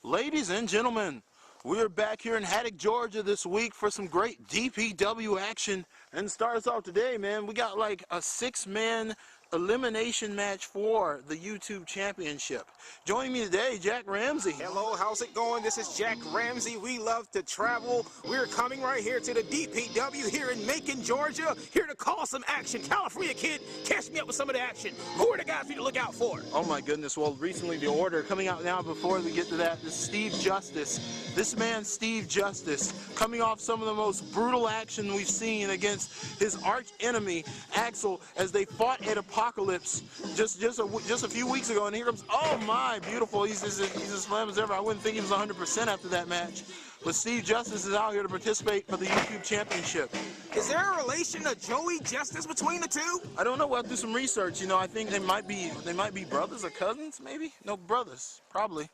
Ladies and gentlemen, we're back here in Maddox, Georgia this week for some great DPW action. And to start us off today, man, we got like a 6-man elimination match for the YouTube Championship. Joining me today, Jack Ramsey. Hello, how's it going? This is Jack Ramsey. We love to travel. We're coming right here to the DPW here in Macon, Georgia, here to call some action. California kid, catch me up with some of the action. Who are the guys we need to look out for? Oh my goodness, well, recently the order coming out now. Before we get to that, is Steve Justice. This man, Steve Justice, coming off some of the most brutal action we've seen against his arch enemy, Axel, as they fought at Apocalypse just a few weeks ago. And here comes, oh my, beautiful. He's as slam as ever. I wouldn't think he was 100% after that match. But Steve Justice is out here to participate for the YouTube Championship. Is there a relation to Joey Justice between the two? I don't know. We'll have to do some research. You know, I think they might be brothers or cousins, maybe. No, brothers, probably.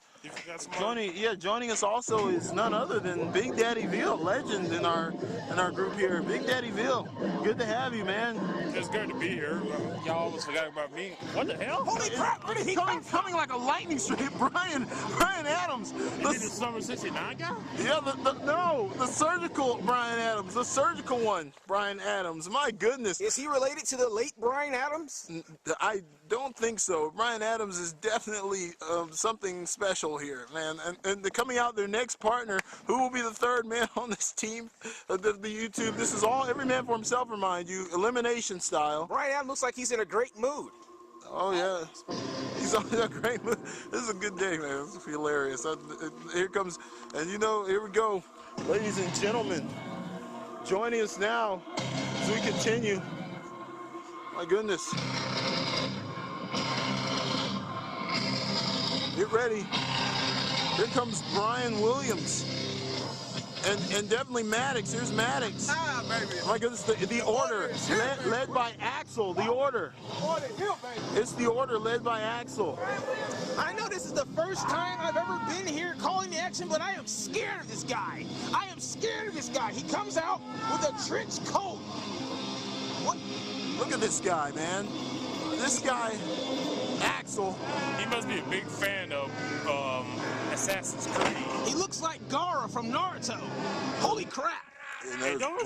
Joining us also is none other than Big Daddy Veal, legend in our group here. Big Daddy Veal, good to have you, man. It's good to be here. Y'all almost forgot about me. What the hell? Holy crap! Where did he coming like a lightning strike, Brian Adams. The Summer 69 guy? Yeah, the surgical Brian Adams, the surgical one, Brian Adams. My goodness. Is he related to the late Brian Adams? I don't think so. Brian Adams is definitely something special here, man. And coming out their next partner, who will be the third man on this team, the YouTube. This is all every man for himself, remind you, elimination style. Brian Adams looks like he's in a great mood. Oh yeah, he's on a great mood. This is a good day, man. This is hilarious. Here comes, and you know, here we go, ladies and gentlemen. Joining us now as we continue. My goodness. Get ready. Here comes Brian Williams. And definitely Maddox. Here's Maddox. Ah, baby. My goodness, the order. Led by Axel. The order. It's the order led by Axel. I know this is the first time I've ever been here calling the action, but I am scared of this guy. I am scared of this guy. He comes out with a trench coat. What? Look at this guy, man. This guy, Axel. He must be a big fan of Assassin's Creed. He looks like Gaara from Naruto. Holy crap. Hey, don't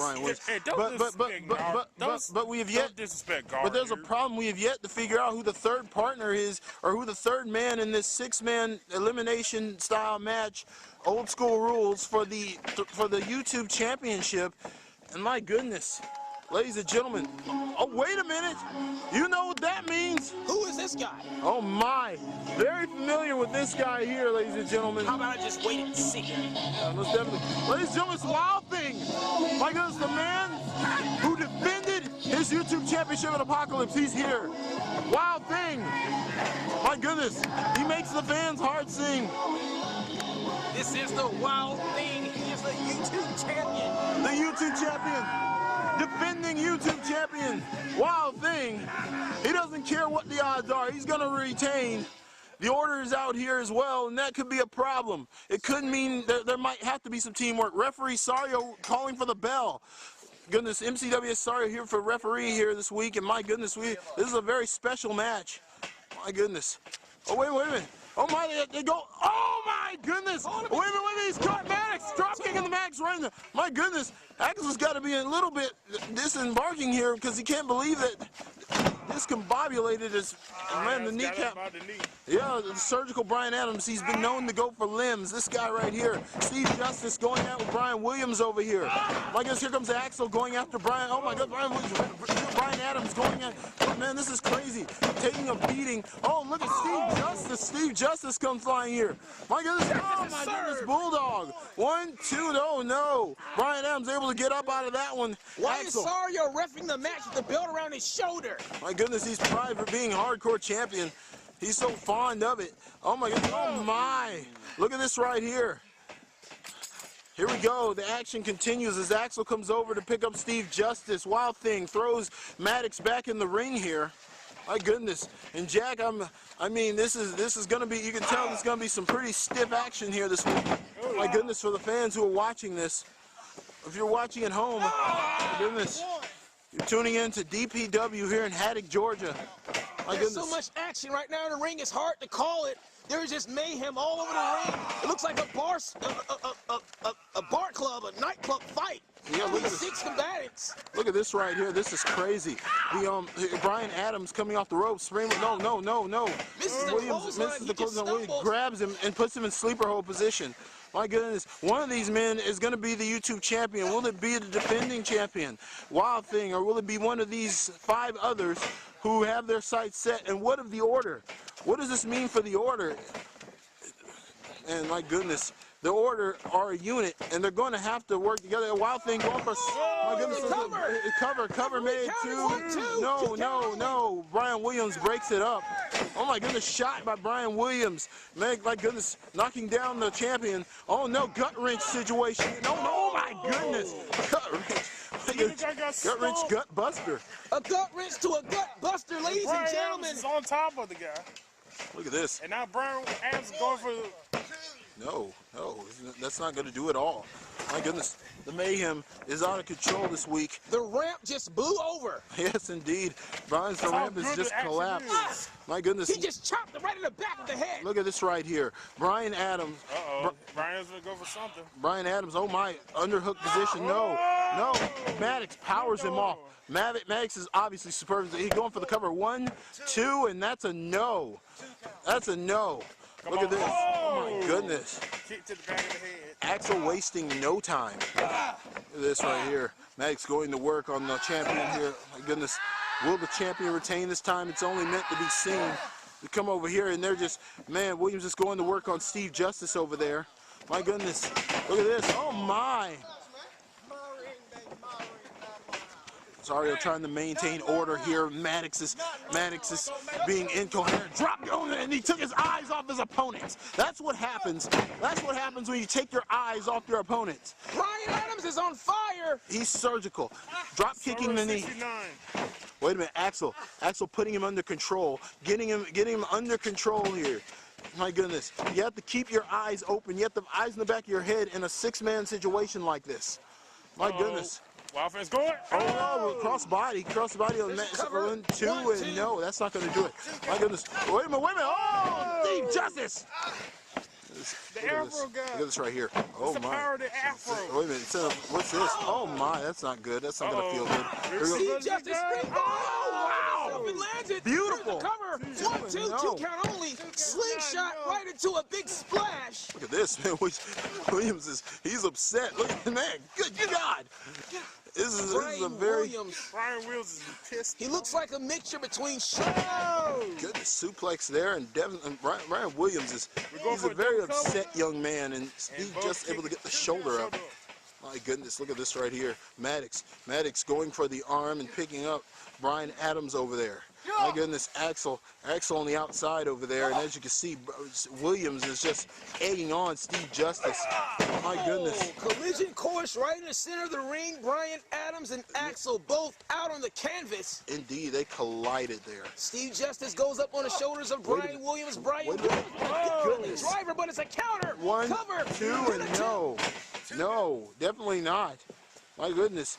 we have yet. Disrespect Gaara. But there's a problem. We have yet to figure out who the third partner is, or who the third man in this 6-man elimination style match, old school rules for the YouTube Championship. And my goodness, ladies and gentlemen, oh wait a minute, you know what that means? Who is this guy? Oh my, very familiar with this guy here, ladies and gentlemen. How about I just wait and see? Yeah, most definitely. Ladies and gentlemen, it's Wild Thing. My goodness, the man who defended his YouTube Championship at Apocalypse, he's here. Wild Thing. My goodness, he makes the fans' hearts sing. This is the Wild Thing. He is the YouTube champion. The YouTube champion. Defending YouTube champion, Wild Thing. He doesn't care what the odds are. He's going to retain. The order is out here as well, and that could be a problem. It could mean that there might have to be some teamwork. Referee Sario calling for the bell. Goodness, MCWS Sario here for referee here this week, and my goodness, this is a very special match. My goodness. Oh, wait a minute. Oh my, they go, oh my goodness! Wait a minute, he's caught Maddox! Drop kicking the Maddox right in there. My goodness, Axel's got to be a little bit disembarking here because he can't believe that discombobulated his man, the kneecap. Yeah, the surgical Brian Adams, he's been known to go for limbs. This guy right here, Steve Justice going out with Brian Williams over here. My goodness, here comes Axel going after Brian. Oh my God, Brian Adams going at, oh man, this is crazy. Taking a beating. Oh, look at Steve Justice. Steve Justice comes flying here. My goodness, oh my goodness, Bulldog. 1, 2, no. Brian Adams able to get up out of that one. Why Axel. is Sario reffing the match with the belt around his shoulder? My goodness, he's prized for being hardcore champion. He's so fond of it. Oh my goodness, oh my. Look at this right here. Here we go. The action continues as Axel comes over to pick up Steve Justice. Wild Thing throws Maddox back in the ring here. My goodness. And Jack, I mean, this is going to be, you can tell there's going to be some pretty stiff action here this week. My goodness, for the fans who are watching this. If you're watching at home, my goodness, you're tuning in to DPW here in Maddox, Georgia. My There's goodness. so much action right now in the ring, it's hard to call it. There's just mayhem all over the ring. It looks like a bar club, a nightclub fight. Yeah, look at These this. 6 combatants. Look at this right here. This is crazy. The Brian Adams coming off the ropes. No. Misses the Williams clothesline. misses He the just clothesline. Williams stumbles. grabs him and puts him in sleeper hold position. My goodness, one of these men is going to be the YouTube champion. Will it be the defending champion, Wild Thing, or will it be one of these 5 others who have their sights set? And what of the order? What does this mean for the order? And my goodness, the order are a unit, and they're going to have to work together. A Wild Thing going for, my goodness, cover made 2. No. Brian Williams breaks it up. Oh my goodness, shot by Brian Williams. My goodness, knocking down the champion. Oh no, gut wrench situation. No, oh my goodness, gut wrench. Gut wrench, gut buster. A gut wrench to a gut buster, ladies and Brian gentlemen. Adams is on top of the guy. Look at this. And now Brian Adams is going for No, that's not going to do it all. My goodness, the mayhem is out of control this week. The ramp just blew over. Yes, indeed. Brian's ramp has just collapsed. My goodness. He just chopped him right in the back of the head. Look at this right here. Brian Adams. Brian's going to go for something. Brian Adams, oh my, underhook position. No. Maddox powers him off. Maddox is obviously superb. He's going for the cover. 1, 2, and that's a no. That's a no. Look at this. Oh my goodness. Kick to the back of the head. Axel wasting no time. Look at this right here. Maddox going to work on the champion here. My goodness. Will the champion retain this time? It's only meant to be seen. We come over here and they're just, man, Williams is going to work on Steve Justice over there. My goodness. Look at this. Oh my. Sorry, I'm trying to maintain order here. Maddox is being incoherent. Dropped on it, and he took his eyes off his opponent. That's what happens. That's what happens when you take your eyes off your opponent. Brian Adams is on fire. He's surgical. Drop kicking the knee. Wait a minute, Axel putting him under control, getting him under control here. My goodness, you have to keep your eyes open. You have the eyes in the back of your head in a 6-man situation like this. My goodness. Wild Thing's going. Oh, cross body on 1, 2, and no, that's not going to do it. My goodness. Wait a minute. Oh, Steve Justice. The Afro guy. Look at this right here. Oh the my. power of the Afro. Wait a minute. What's this? Oh my, that's not good. That's not going to feel good. Here we go. Steve Justice spring. Oh, wow. Landed. Beautiful. The cover. 1, 2, 2 count only. Slingshot right into a big splash. Look at this, man. Williams he's upset. Look at that, man. Good God. This is a very... Brian Williams is pissed. He looks like a mixture between Goodness, suplex there, and Brian Williams he's a very upset young man, and he's just able to get the shoulder up. My goodness, look at this right here. Maddox going for the arm and picking up Brian Adams over there. My goodness, Axel on the outside over there, and as you can see, Williams is just egging on Steve Justice. My goodness. Collision course right in the center of the ring. Brian Adams and Axel both out on the canvas. Indeed, they collided there. Steve Justice goes up on the shoulders of Brian Williams. Brian Williams, goodness. driver, but it's a counter. 1, cover. 2, and no. No, definitely not. My goodness.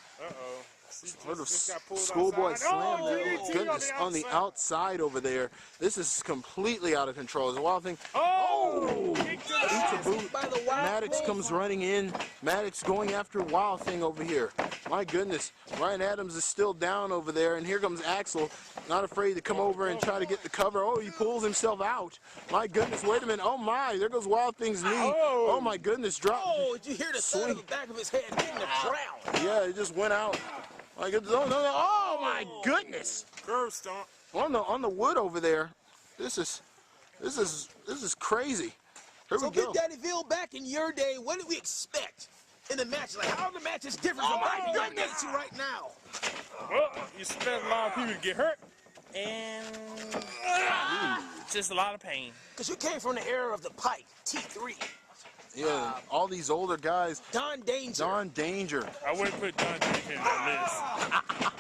Sort of schoolboy slam there. Goodness, on the outside over there. This is completely out of control. It's a Wild Thing. Oh! Eats a boot. Maddox comes running in. Maddox going after Wild Thing over here. My goodness. Brian Adams is still down over there, and here comes Axel, not afraid to come over and try to get the cover. Oh, he pulls himself out. My goodness, wait a minute. Oh my, there goes Wild Thing's knee. Oh my goodness, drop. Oh, did you hear the sound of the back of his head hitting the ground? Yeah, it just went out. My goodness. Oh my goodness. Curve stomp. On the wood over there. This is crazy. Here we go. So Big Daddy Ville, back in your day, what did we expect in the match? Like, how are the matches different from what you're getting into right now? Well, you expect a lot of people to get hurt, and just a lot of pain. Because you came from the era of the Pike, T3. Yeah, all these older guys. Don Danger. I wouldn't put Don Danger in that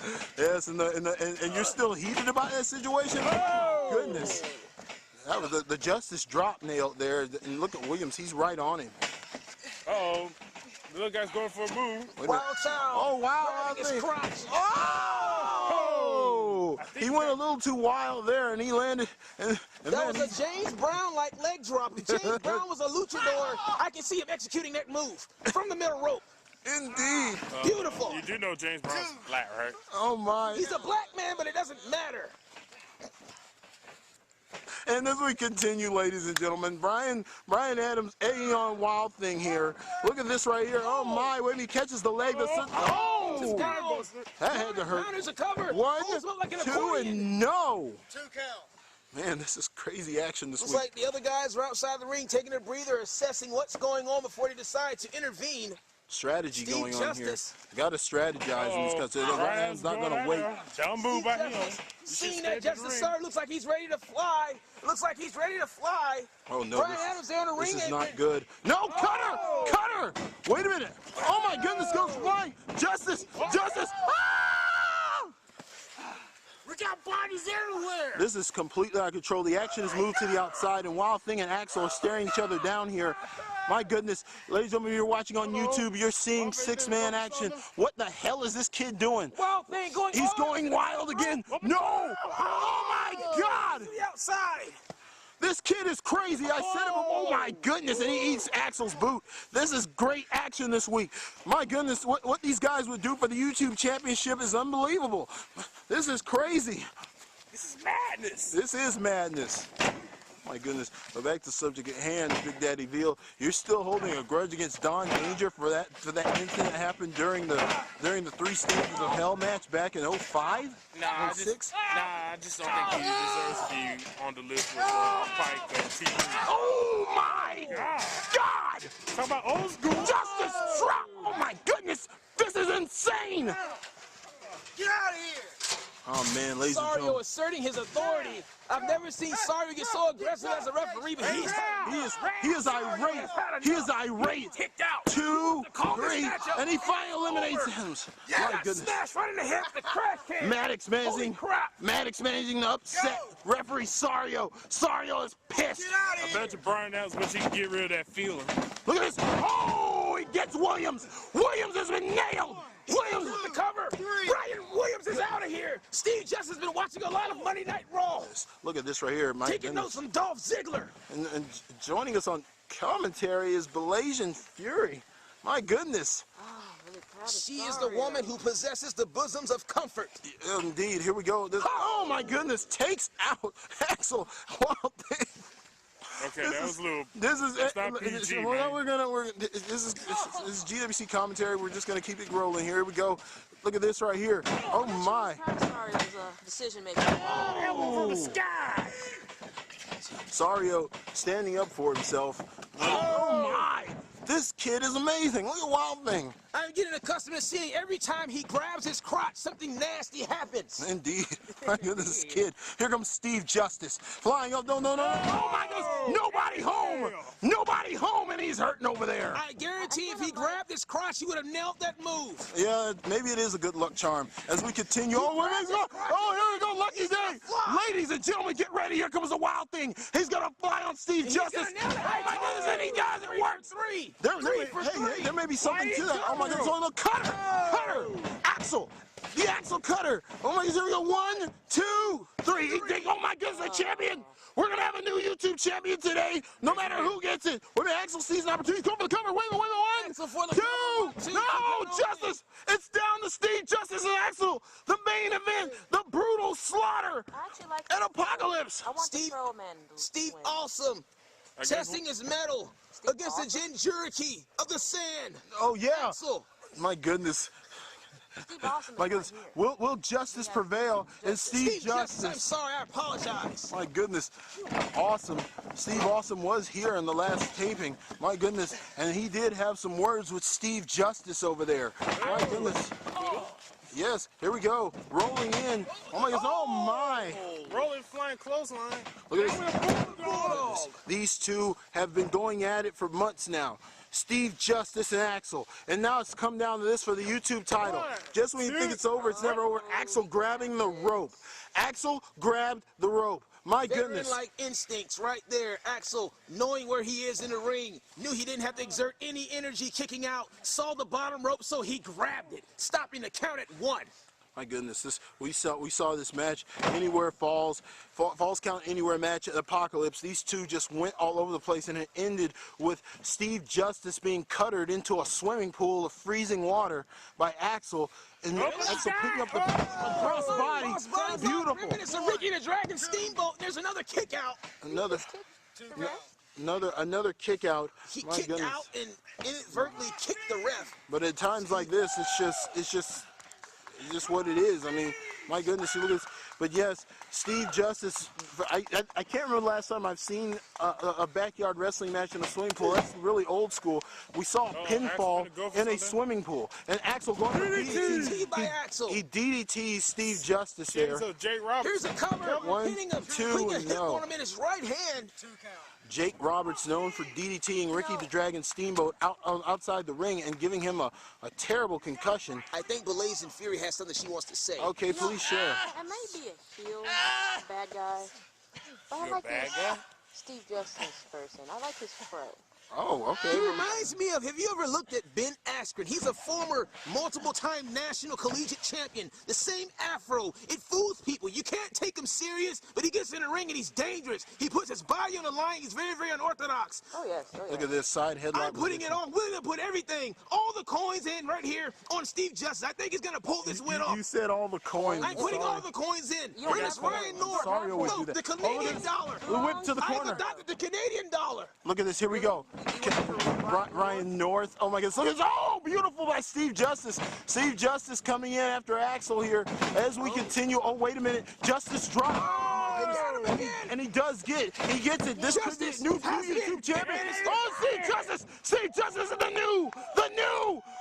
list. Yes, and you're still heated about that situation? Oh! Goodness. That was the Justice drop nailed there, and look at Williams, he's right on him. Uh-oh. The little guy's going for a move. Wild Child. Oh, wow. His crotch. Oh! He went a little too wild there, and he landed. And That was a James Brown-like leg drop. If James Brown was a luchador, I can see him executing that move from the middle rope. Indeed. Beautiful. You do know James Brown's black, right? Oh my. He's a black man, but it doesn't matter. And as we continue, ladies and gentlemen, Brian Adams egging on Wild Thing here. Look at this right here. Oh my, when he catches the leg, oh! That had to hurt. There's a cover. 1, Like 2, and no. 2 count. Man, this is crazy action this week. Looks like the other guys are outside the ring taking a breather, assessing what's going on before they decide to intervene. Strategy Steve going on Justice. here. Got to strategize in this because Ryan's not going to wait. Don't move by him. Seeing that Justice, sir, looks like he's ready to fly. Looks like he's ready to fly. Oh no, Brian Adams there in the ring. This is not good. No, cutter! Cutter! Wait a minute. Oh my goodness, goes flying. Justice! Justice! Ah! We got bodies everywhere. This is completely out of control. The action has moved to the outside, and Wild Thing and Axel are staring each other down here. My goodness, ladies and gentlemen, you're watching on YouTube, you're seeing 6-man action. What the hell is this kid doing? Wild Thing going. He's going wild again. No! Oh my God! To the outside. This kid is crazy. I said it. Oh my goodness, and he eats Axel's boot. This is great action this week. My goodness, what these guys would do for the YouTube Championship is unbelievable. This is crazy. This is madness. This is madness. My goodness. But back to the subject at hand, Big Daddy Veal. You're still holding a grudge against Don Danger for that incident that happened during the 3 stages of Hell match back in 05? Nah, I just don't think he deserves to be on the list with Pike and TV. Oh my God! Talk about old school. Justice drop! Oh my goodness! This is insane! Get out of here! Oh man, ladies and Sario gentlemen. asserting his authority. I've never seen Sario get so aggressive as a referee, but he is irate. He is irate. kicked out. 2, 3, and he finally eliminates him. My goodness. Smash right in the head with the crash can. Maddox managing. crap. Maddox managing to upset referee Sario. Sario is pissed. I bet you Brian Adams wish he could get rid of that feeling. Look at this. Oh, he gets Williams. Williams has been nailed. Williams with the cover. Brian Williams is out of here. Steve Justice has been watching a lot of Monday Night Raw. Look at this right here. My Taking goodness. notes from Dolph Ziggler. And joining us on commentary is Blasian Fury. My goodness. She is the woman who possesses the bosoms of comfort. Indeed. Here we go. Oh my goodness. Takes out Axel. Wild Thing. Okay, that was a little. This is That's not PG, well, this is GWC commentary. We're just gonna keep it rolling. Here we go. Look at this right here. Oh my. Decision maker. From the sky. Sario standing up for himself. Oh my. This kid is amazing. Look at Wild Thing. I'm getting accustomed to seeing every time he grabs his crotch, something nasty happens. Indeed. My goodness, this kid. Here comes Steve Justice. Flying up. No. Oh my goodness. Nobody home. Nobody home, and he's hurting over there. I guarantee if he grabbed his crotch, he would have nailed that move. Yeah, maybe it is a good luck charm. As we continue. Oh, here we go. Lucky day. Ladies and gentlemen, get ready. Here comes the Wild Thing. He's going to fly on Steve Justice. Oh my goodness, and he does. It works. There may be something to that. Oh my goodness. Oh, look. Cutter. Axel. The Axel cutter. Oh my goodness. Here we go. 1, 2, 3. Oh my goodness, the champion. We're going to have a new YouTube champion today, no matter who gets it. When Axel sees an opportunity, go for the cover. Wait, 1, 2. No, Justice. It's down to Steve Justice and Axel. The main event, the brutal slaughter and apocalypse. Steve Awesome. Testing his mettle against the Jinjuriki of the Sand. Oh, yeah. Axel. My goodness. My goodness. Will justice prevail? And Steve Justice. I'm sorry, I apologize. My goodness. Awesome. Steve Awesome was here in the last taping. My goodness. And he did have some words with Steve Justice over there. My goodness. Yes, here we go. Rolling in. Oh my goodness. Oh my. Rolling flying clothesline. Look at this. These two have been going at it for months now. Steve Justice and Axel. And now it's come down to this for the YouTube title. Just when you think it's over, it's never over. Axel grabbing the rope. Axel grabbed the rope. My goodness. Like instincts right there. Axel, knowing where he is in the ring, knew he didn't have to exert any energy kicking out, saw the bottom rope, so he grabbed it, stopping the count at 1. My goodness, we saw this match anywhere falls count anywhere match at Apocalypse. These two just went all over the place, and it ended with Steve Justice being cuttered into a swimming pool of freezing water by Axel, and Axel picking up the crossbody. Beautiful. It's a Ricky the Dragon Steamboat. There's another kick out. Another kick out. He kicked out and inadvertently kicked the ref. But at times like this, it's just what it is. I mean, my goodness, you look at this. But yes, Steve Justice, I can't remember the last time I've seen a backyard wrestling match in a swimming pool. That's really old school. We saw a pinfall in a swimming pool. And Axel going to DDT by Axel. He DDT'd Steve Justice there. So Jake Roberts. Here's a cover. Hitting a hip on him in his right hand. Jake Roberts, known for DDTing Ricky the Dragon Steamboat outside the ring and giving him a terrible concussion. I think Blazing Fury has something she wants to say. Okay, please share. That may be a heel, bad guy. But I like this Steve Justice person. I like his spray. Oh, okay. He reminds me of, have you ever looked at Ben Askren? He's a former multiple-time national collegiate champion. The same afro. It fools people. You can't take him serious, but he gets in the ring and he's dangerous. He puts his body on the line. He's very, very unorthodox. Oh, yes. Oh, yes. Look at this side headlock. I'm putting it on. We're going to put everything, all the coins in right here on Steve Justice. I think he's going to pull this win off. You said all the coins. I'm putting all the coins in. Where's Ryan North? Sorry, I would do that. The Canadian dollar. The whip to the corner. I've adopted the Canadian dollar. Look at this. Here we go. Ryan North. Oh my goodness. Look at this. Oh, beautiful by Steve Justice. Steve Justice coming in after Axel here as we continue. Oh, wait a minute. Justice drop. And he does get it. He gets it. This could be a new YouTube champion. Oh, Steve Justice. Steve Justice is the new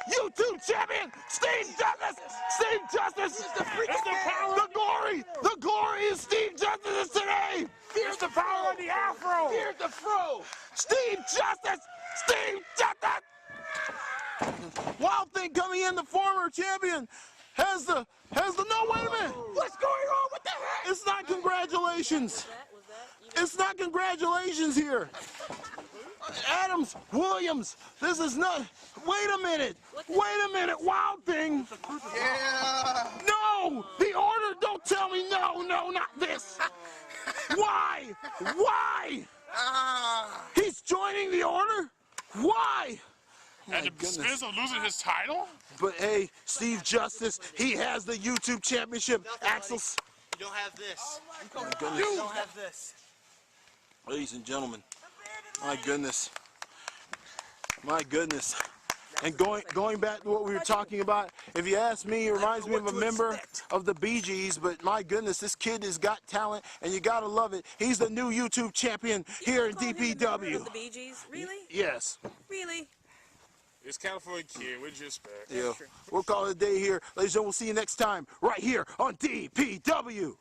YouTube champion. Steve Justice. Steve Justice. The glory. The glory is Steve Justice today. Here's the power of the afro. Here's the fro. Steve Justice. Steve Justice. Wild Thing coming in, the former champion, has the no, wait a minute. What's going on? What the heck? It's not congratulations. It's not congratulations here. Adams, Williams, this is not, wait a minute. Wild Thing. Yeah. No, the order, don't tell me no, not this. Why? He's joining the order? Why? At the expense of losing his title? But hey, Steve Justice, he has the YouTube championship. Axel. You don't have this. My goodness. You don't have this. Ladies and gentlemen, my goodness. My goodness. And going back to what we were talking about, if you ask me, it reminds me of a member of the Bee Gees, but my goodness, this kid has got talent, and you gotta love it. He's the new YouTube champion here in DPW. The Bee Gees? Really? Yes. Really? It's California Kid. With respect. Yeah. We'll call it a day here. Ladies and gentlemen, we'll see you next time right here on DPW.